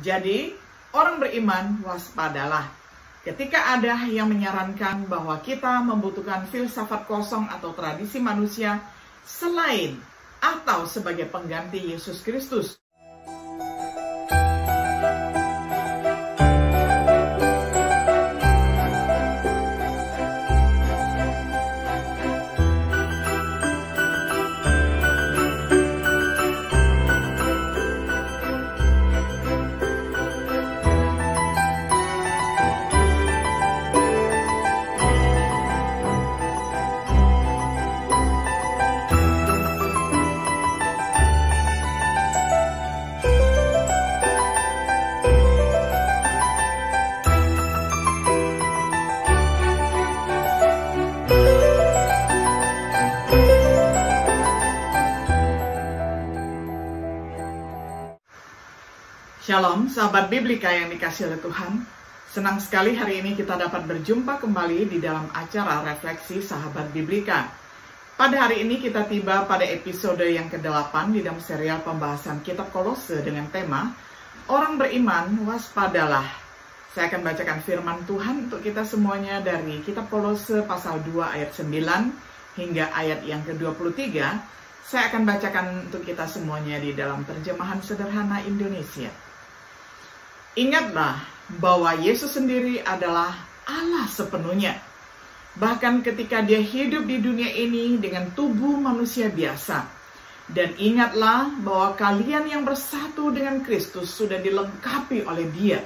Jadi, orang beriman waspadalah. Ketika ada yang menyarankan bahwa kita membutuhkan filsafat kosong atau tradisi manusia selain atau sebagai pengganti Yesus Kristus. Shalom, sahabat Biblika yang dikasihi oleh Tuhan. Senang sekali hari ini kita dapat berjumpa kembali di dalam acara Refleksi Sahabat Biblika. Pada hari ini kita tiba pada episode yang ke-8 di dalam serial pembahasan kitab Kolose dengan tema Orang Beriman Waspadalah. Saya akan bacakan firman Tuhan untuk kita semuanya dari kitab Kolose pasal 2 ayat 9 hingga ayat yang ke-23. Saya akan bacakan untuk kita semuanya di dalam terjemahan sederhana Indonesia. Ingatlah bahwa Yesus sendiri adalah Allah sepenuhnya. Bahkan ketika dia hidup di dunia ini dengan tubuh manusia biasa. Dan ingatlah bahwa kalian yang bersatu dengan Kristus sudah dilengkapi oleh dia,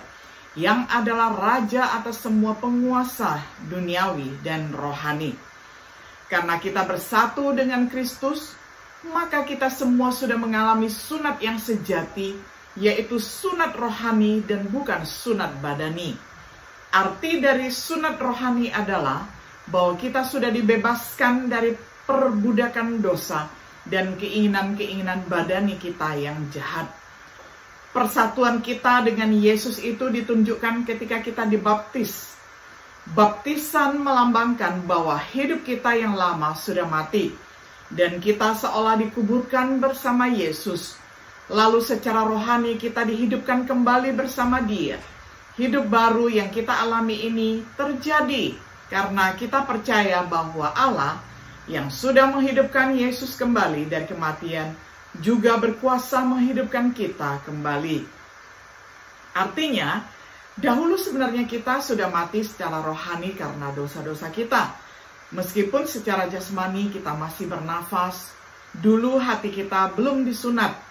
yang adalah Raja atas semua penguasa duniawi dan rohani. Karena kita bersatu dengan Kristus, maka kita semua sudah mengalami sunat yang sejati, yaitu sunat rohani dan bukan sunat badani. Arti dari sunat rohani adalah bahwa kita sudah dibebaskan dari perbudakan dosa dan keinginan-keinginan badani kita yang jahat. Persatuan kita dengan Yesus itu ditunjukkan ketika kita dibaptis. Baptisan melambangkan bahwa hidup kita yang lama sudah mati dan kita seolah dikuburkan bersama Yesus. Lalu secara rohani kita dihidupkan kembali bersama dia. Hidup baru yang kita alami ini terjadi karena kita percaya bahwa Allah yang sudah menghidupkan Yesus kembali dari kematian juga berkuasa menghidupkan kita kembali. Artinya, dahulu sebenarnya kita sudah mati secara rohani karena dosa-dosa kita. Meskipun secara jasmani kita masih bernafas, dulu hati kita belum disunat.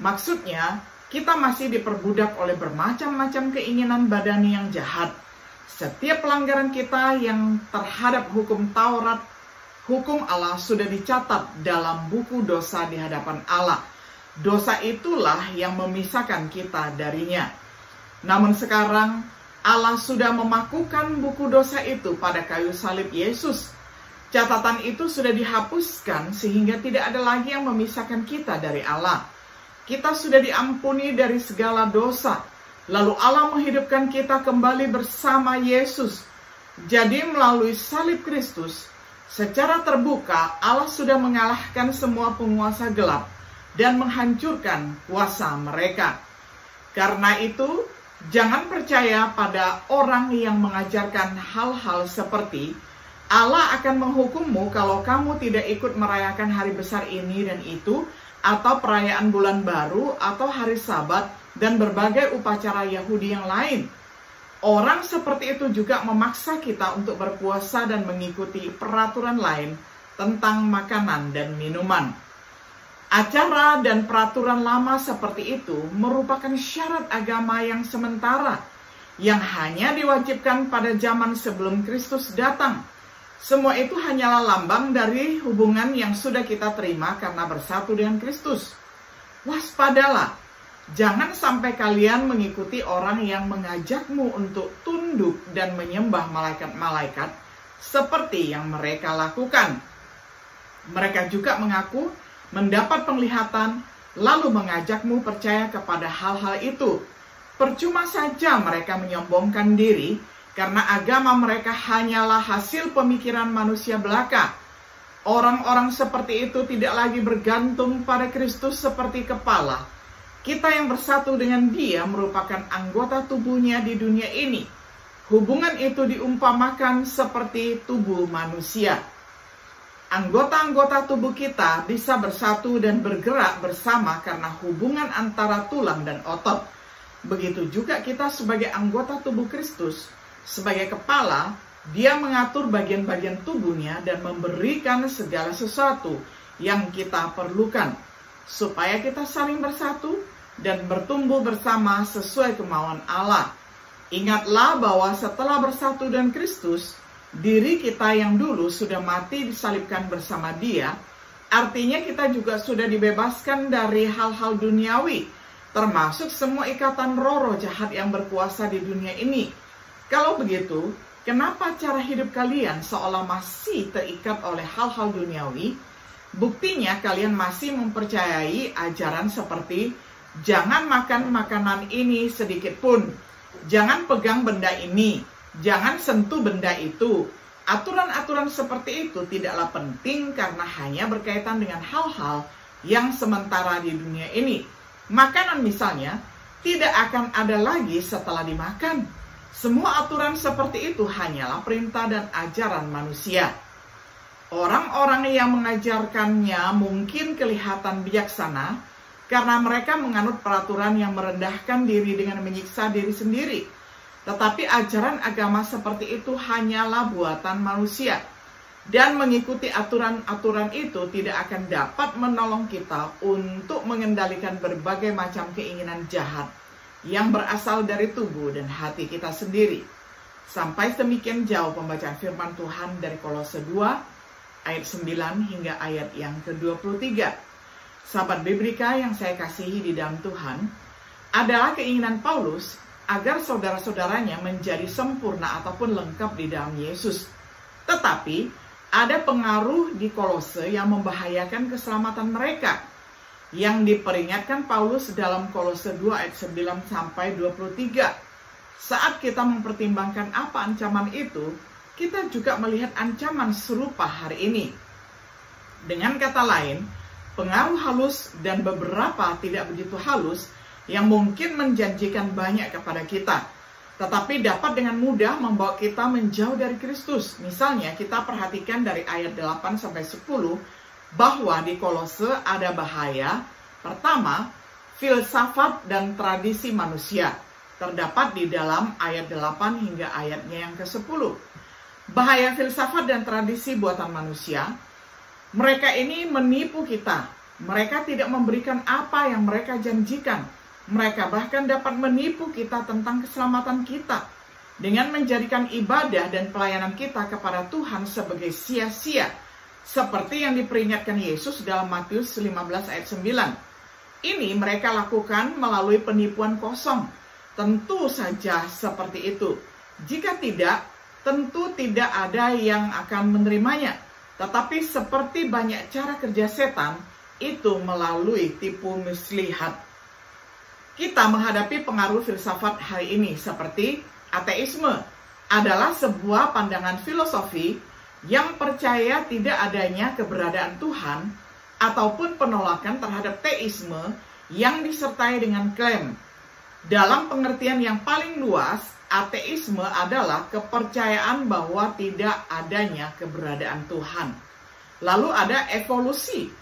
Maksudnya, kita masih diperbudak oleh bermacam-macam keinginan badani yang jahat. Setiap pelanggaran kita yang terhadap hukum Taurat, hukum Allah sudah dicatat dalam buku dosa di hadapan Allah. Dosa itulah yang memisahkan kita darinya. Namun sekarang, Allah sudah memakukan buku dosa itu pada kayu salib Yesus. Catatan itu sudah dihapuskan sehingga tidak ada lagi yang memisahkan kita dari Allah. Kita sudah diampuni dari segala dosa. Lalu Allah menghidupkan kita kembali bersama Yesus. Jadi melalui salib Kristus, secara terbuka Allah sudah mengalahkan semua penguasa gelap dan menghancurkan kuasa mereka. Karena itu, jangan percaya pada orang yang mengajarkan hal-hal seperti Allah akan menghukummu kalau kamu tidak ikut merayakan hari besar ini dan itu, atau perayaan bulan baru, atau hari Sabat, dan berbagai upacara Yahudi yang lain. Orang seperti itu juga memaksa kita untuk berpuasa dan mengikuti peraturan lain tentang makanan dan minuman. Acara dan peraturan lama seperti itu merupakan syarat agama yang sementara, yang hanya diwajibkan pada zaman sebelum Kristus datang. Semua itu hanyalah lambang dari hubungan yang sudah kita terima karena bersatu dengan Kristus. Waspadalah, jangan sampai kalian mengikuti orang yang mengajakmu untuk tunduk dan menyembah malaikat-malaikat seperti yang mereka lakukan. Mereka juga mengaku mendapat penglihatan, lalu mengajakmu percaya kepada hal-hal itu. Percuma saja mereka menyombongkan diri, karena agama mereka hanyalah hasil pemikiran manusia belaka. Orang-orang seperti itu tidak lagi bergantung pada Kristus seperti kepala, Kita yang bersatu dengan Dia merupakan anggota tubuhnya di dunia ini. Hubungan itu diumpamakan seperti tubuh manusia. Anggota-anggota tubuh kita bisa bersatu dan bergerak bersama karena hubungan antara tulang dan otot. Begitu juga kita sebagai anggota tubuh Kristus, sebagai kepala, Dia mengatur bagian-bagian tubuhnya dan memberikan segala sesuatu yang kita perlukan, supaya kita saling bersatu dan bertumbuh bersama sesuai kemauan Allah. Ingatlah bahwa setelah bersatu dengan Kristus, diri kita yang dulu sudah mati disalibkan bersama Dia. Artinya kita juga sudah dibebaskan dari hal-hal duniawi, termasuk semua ikatan roh-roh jahat yang berkuasa di dunia ini. Kalau begitu, kenapa cara hidup kalian seolah masih terikat oleh hal-hal duniawi? Buktinya kalian masih mempercayai ajaran seperti jangan makan makanan ini sedikit pun, jangan pegang benda ini, jangan sentuh benda itu. Aturan-aturan seperti itu tidaklah penting karena hanya berkaitan dengan hal-hal yang sementara di dunia ini. Makanan misalnya tidak akan ada lagi setelah dimakan. Semua aturan seperti itu hanyalah perintah dan ajaran manusia. Orang-orang yang mengajarkannya mungkin kelihatan bijaksana karena mereka menganut peraturan yang merendahkan diri dengan menyiksa diri sendiri. Tetapi ajaran agama seperti itu hanyalah buatan manusia. Dan mengikuti aturan-aturan itu tidak akan dapat menolong kita untuk mengendalikan berbagai macam keinginan jahat yang berasal dari tubuh dan hati kita sendiri. Sampai demikian jauh pembacaan firman Tuhan dari Kolose 2 ayat 9 hingga ayat yang ke-23. Sahabat Biblika yang saya kasihi di dalam Tuhan, adalah keinginan Paulus agar saudara-saudaranya menjadi sempurna ataupun lengkap di dalam Yesus. Tetapi ada pengaruh di Kolose yang membahayakan keselamatan mereka, yang diperingatkan Paulus dalam Kolose 2 ayat 9 sampai 23. Saat kita mempertimbangkan apa ancaman itu, kita juga melihat ancaman serupa hari ini. Dengan kata lain, pengaruh halus dan beberapa tidak begitu halus yang mungkin menjanjikan banyak kepada kita, tetapi dapat dengan mudah membawa kita menjauh dari Kristus. Misalnya kita perhatikan dari ayat 8-10 bahwa di Kolose ada bahaya. Pertama, filsafat dan tradisi manusia. Terdapat di dalam ayat 8 hingga ayatnya yang ke-10. Bahaya filsafat dan tradisi buatan manusia. Mereka ini menipu kita. Mereka tidak memberikan apa yang mereka janjikan. Mereka bahkan dapat menipu kita tentang keselamatan kita dengan menjadikan ibadah dan pelayanan kita kepada Tuhan sebagai sia-sia, seperti yang diperingatkan Yesus dalam Matius 15 ayat 9. Ini mereka lakukan melalui penipuan kosong. Tentu saja seperti itu. Jika tidak, tentu tidak ada yang akan menerimanya. Tetapi seperti banyak cara kerja setan, itu melalui tipu muslihat. Kita menghadapi pengaruh filsafat hari ini seperti ateisme adalah sebuah pandangan filosofi yang percaya tidak adanya keberadaan Tuhan ataupun penolakan terhadap teisme yang disertai dengan klaim. Dalam pengertian yang paling luas, ateisme adalah kepercayaan bahwa tidak adanya keberadaan Tuhan. Lalu ada evolusi.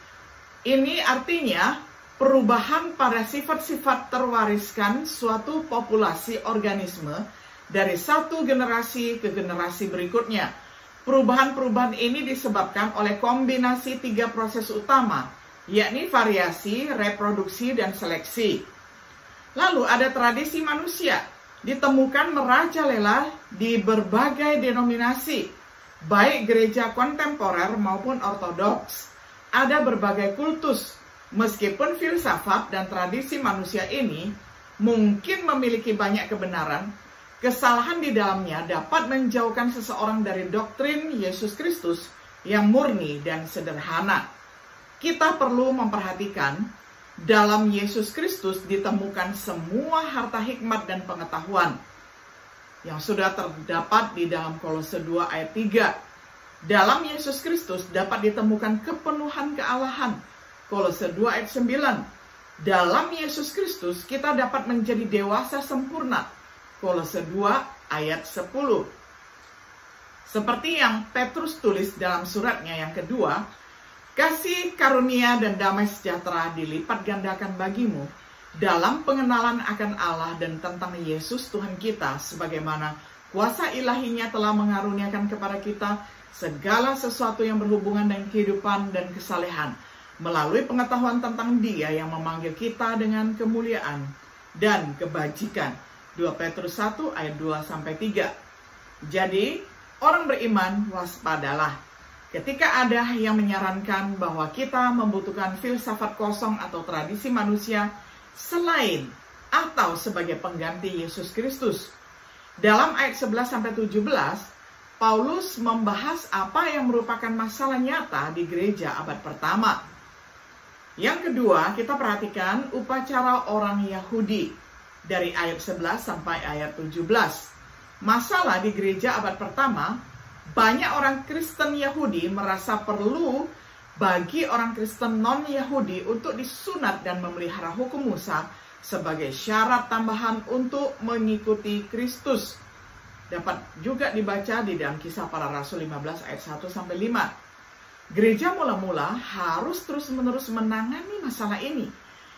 Ini artinya perubahan pada sifat-sifat terwariskan suatu populasi organisme dari satu generasi ke generasi berikutnya. Perubahan-perubahan ini disebabkan oleh kombinasi 3 proses utama, yakni variasi, reproduksi, dan seleksi. Lalu ada tradisi manusia, ditemukan merajalela di berbagai denominasi, baik gereja kontemporer maupun ortodoks. Ada berbagai kultus. Meskipun filsafat dan tradisi manusia ini mungkin memiliki banyak kebenaran, kesalahan di dalamnya dapat menjauhkan seseorang dari doktrin Yesus Kristus yang murni dan sederhana. Kita perlu memperhatikan, dalam Yesus Kristus ditemukan semua harta hikmat dan pengetahuan yang sudah terdapat di dalam Kolose 2 ayat 3. Dalam Yesus Kristus dapat ditemukan kepenuhan kealahan. Kolose 2 ayat 9. Dalam Yesus Kristus kita dapat menjadi dewasa sempurna. Kolose 2 ayat 10. Seperti yang Petrus tulis dalam suratnya yang kedua, kasih karunia dan damai sejahtera dilipat gandakan bagimu dalam pengenalan akan Allah dan tentang Yesus Tuhan kita, sebagaimana kuasa ilahinya telah mengaruniakan kepada kita segala sesuatu yang berhubungan dengan kehidupan dan kesalehan, melalui pengetahuan tentang Dia yang memanggil kita dengan kemuliaan dan kebajikan. 2 Petrus 1 ayat 2-3. Jadi, orang beriman waspadalah. Ketika ada yang menyarankan bahwa kita membutuhkan filsafat kosong atau tradisi manusia selain atau sebagai pengganti Yesus Kristus. Dalam ayat 11-17, Paulus membahas apa yang merupakan masalah nyata di gereja abad pertama. Yang kedua, kita perhatikan upacara orang Yahudi dari ayat 11 sampai ayat 17. Masalah di gereja abad pertama, banyak orang Kristen Yahudi merasa perlu bagi orang Kristen non-Yahudi untuk disunat dan memelihara hukum Musa sebagai syarat tambahan untuk mengikuti Kristus. Dapat juga dibaca di dalam Kisah Para Rasul 15 ayat 1-5. Gereja mula-mula harus terus-menerus menangani masalah ini.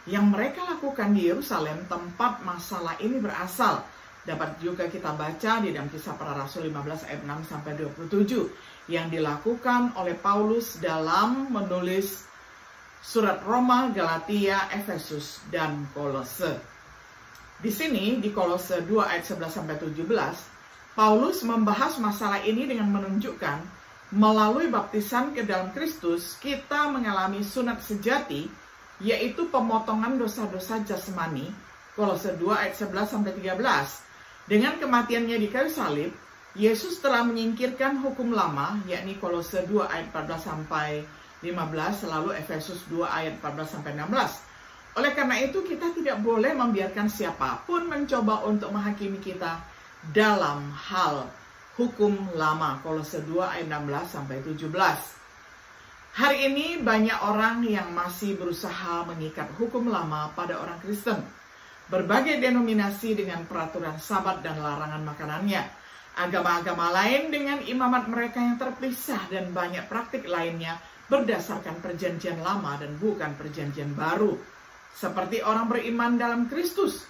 Yang mereka lakukan di Yerusalem, tempat masalah ini berasal. Dapat juga kita baca di dalam Kisah Para Rasul 15 ayat 6-27 yang dilakukan oleh Paulus dalam menulis surat Roma, Galatia, Efesus, dan Kolose. Di sini di Kolose 2 ayat 11-17, Paulus membahas masalah ini dengan menunjukkan melalui baptisan ke dalam Kristus kita mengalami sunat sejati, yaitu pemotongan dosa-dosa jasmani. Kolose 2 ayat 11-13. Dengan kematiannya di kayu salib, Yesus telah menyingkirkan hukum lama, yakni Kolose 2 ayat 14-15, lalu Efesus 2 ayat 14-16. Oleh karena itu, kita tidak boleh membiarkan siapapun mencoba untuk menghakimi kita dalam hal hukum lama. Kolose 2 ayat 16-17. Hari ini banyak orang yang masih berusaha mengikat hukum lama pada orang Kristen. Berbagai denominasi dengan peraturan Sabat dan larangan makanannya. Agama-agama lain dengan imamat mereka yang terpisah dan banyak praktik lainnya berdasarkan perjanjian lama dan bukan perjanjian baru. Seperti orang beriman dalam Kristus.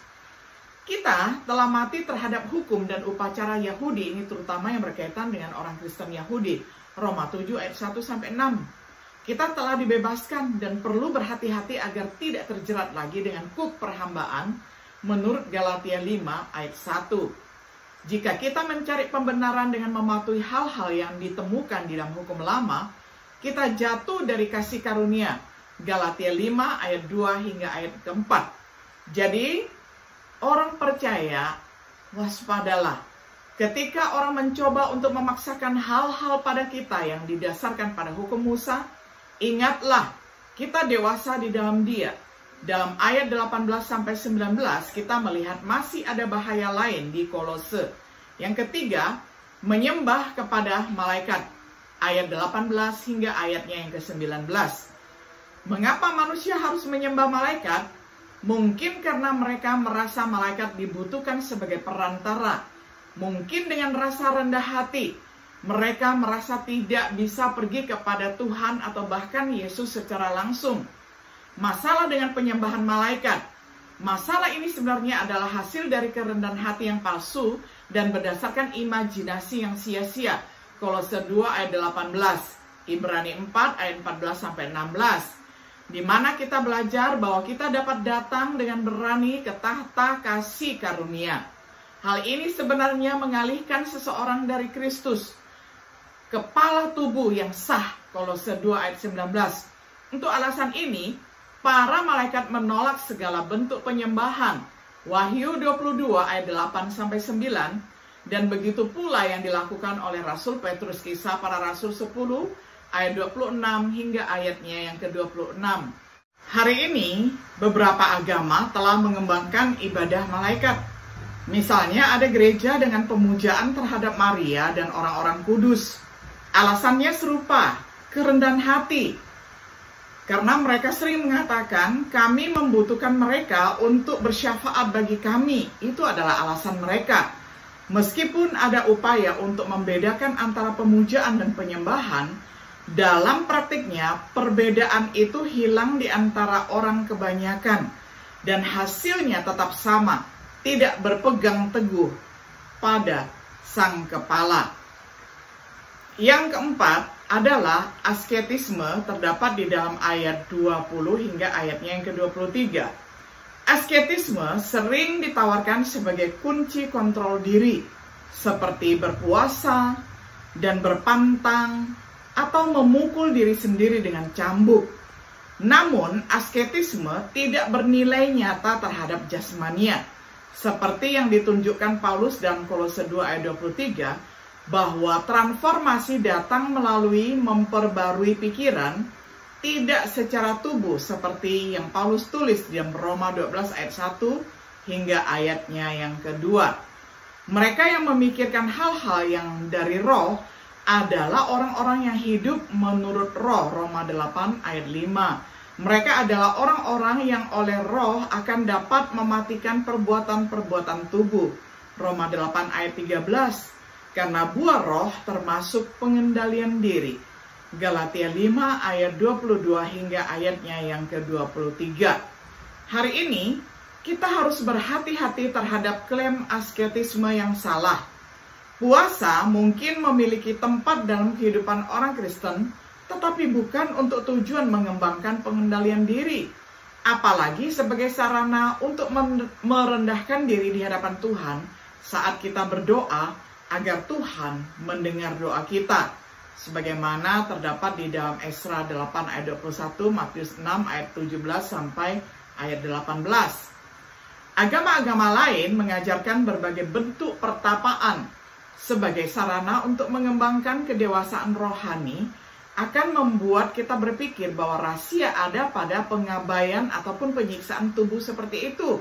Kita telah mati terhadap hukum dan upacara Yahudi, ini terutama yang berkaitan dengan orang Kristen Yahudi. Roma 7 ayat 1-6. Kita telah dibebaskan dan perlu berhati-hati agar tidak terjerat lagi dengan kuk perhambaan menurut Galatia 5 ayat 1. Jika kita mencari pembenaran dengan mematuhi hal-hal yang ditemukan di dalam hukum lama, kita jatuh dari kasih karunia. Galatia 5 ayat 2 hingga ayat keempat. Jadi, orang percaya, waspadalah. Ketika orang mencoba untuk memaksakan hal-hal pada kita yang didasarkan pada hukum Musa, ingatlah, kita dewasa di dalam Dia. Dalam ayat 18-19 kita melihat masih ada bahaya lain di Kolose. Yang ketiga, menyembah kepada malaikat. Ayat 18 hingga ayatnya yang ke-19. Mengapa manusia harus menyembah malaikat? Mungkin karena mereka merasa malaikat dibutuhkan sebagai perantara. Mungkin dengan rasa rendah hati. Mereka merasa tidak bisa pergi kepada Tuhan atau bahkan Yesus secara langsung. Masalah dengan penyembahan malaikat. Masalah ini sebenarnya adalah hasil dari kerendahan hati yang palsu dan berdasarkan imajinasi yang sia-sia. Kolose 2 ayat 18, Ibrani 4 ayat 14-16. Di mana kita belajar bahwa kita dapat datang dengan berani ke tahta kasih karunia. Hal ini sebenarnya mengalihkan seseorang dari Kristus, kepala tubuh yang sah. Kolose 2 ayat 19. Untuk alasan ini, para malaikat menolak segala bentuk penyembahan. Wahyu 22 ayat 8-9, dan begitu pula yang dilakukan oleh Rasul Petrus, Kisah Para Rasul 10 ayat 26 hingga ayatnya yang ke-26. Hari ini, beberapa agama telah mengembangkan ibadah malaikat. Misalnya ada gereja dengan pemujaan terhadap Maria dan orang-orang kudus. Alasannya serupa, kerendahan hati. Karena mereka sering mengatakan, kami membutuhkan mereka untuk bersyafaat bagi kami. Itu adalah alasan mereka. Meskipun ada upaya untuk membedakan antara pemujaan dan penyembahan, dalam praktiknya perbedaan itu hilang di antara orang kebanyakan. Dan hasilnya tetap sama, tidak berpegang teguh pada sang kepala. Yang keempat adalah asketisme, terdapat di dalam ayat 20 hingga ayatnya yang ke-23. Asketisme sering ditawarkan sebagai kunci kontrol diri, seperti berpuasa dan berpantang atau memukul diri sendiri dengan cambuk. Namun, asketisme tidak bernilai nyata terhadap jasmania, seperti yang ditunjukkan Paulus dalam Kolose 2 ayat 23, bahwa transformasi datang melalui memperbarui pikiran, tidak secara tubuh seperti yang Paulus tulis di Roma 12 ayat 1 hingga ayatnya yang kedua. Mereka yang memikirkan hal-hal yang dari roh adalah orang-orang yang hidup menurut roh, Roma 8 ayat 5. Mereka adalah orang-orang yang oleh roh akan dapat mematikan perbuatan-perbuatan tubuh, Roma 8 ayat 13. Karena buah roh termasuk pengendalian diri, Galatia 5 ayat 22 hingga ayatnya yang ke-23. Hari ini kita harus berhati-hati terhadap klaim asketisme yang salah. Puasa mungkin memiliki tempat dalam kehidupan orang Kristen, tetapi bukan untuk tujuan mengembangkan pengendalian diri, apalagi sebagai sarana untuk merendahkan diri di hadapan Tuhan saat kita berdoa agar Tuhan mendengar doa kita, sebagaimana terdapat di dalam Esra 8 ayat 21, Matius 6 ayat 17 sampai ayat 18. Agama-agama lain mengajarkan berbagai bentuk pertapaan sebagai sarana untuk mengembangkan kedewasaan rohani, akan membuat kita berpikir bahwa rahasia ada pada pengabaian ataupun penyiksaan tubuh seperti itu.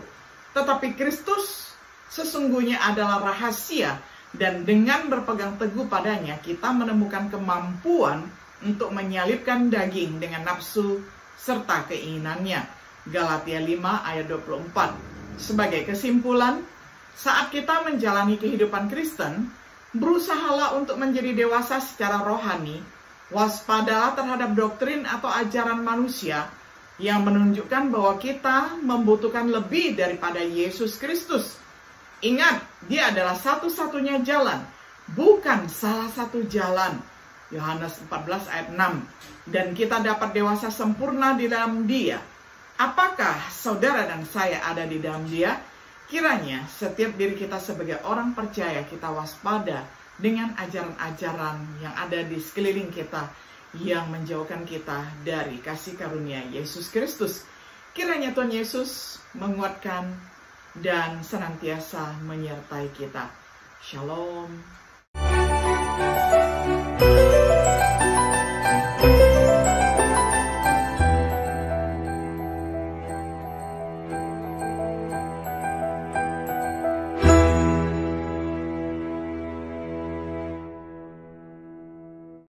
Tetapi Kristus sesungguhnya adalah rahasia, dan dengan berpegang teguh padanya, kita menemukan kemampuan untuk menyalibkan daging dengan nafsu serta keinginannya. Galatia 5 ayat 24. Sebagai kesimpulan, saat kita menjalani kehidupan Kristen, berusahalah untuk menjadi dewasa secara rohani, waspadalah terhadap doktrin atau ajaran manusia yang menunjukkan bahwa kita membutuhkan lebih daripada Yesus Kristus. Ingat, dia adalah satu-satunya jalan, bukan salah satu jalan. Yohanes 14 ayat 6. Dan kita dapat dewasa sempurna di dalam dia. Apakah saudara dan saya ada di dalam dia? Kiranya setiap diri kita sebagai orang percaya kita waspada dengan ajaran-ajaran yang ada di sekeliling kita yang menjauhkan kita dari kasih karunia Yesus Kristus. Kiranya Tuhan Yesus menguatkan dan senantiasa menyertai kita. Shalom.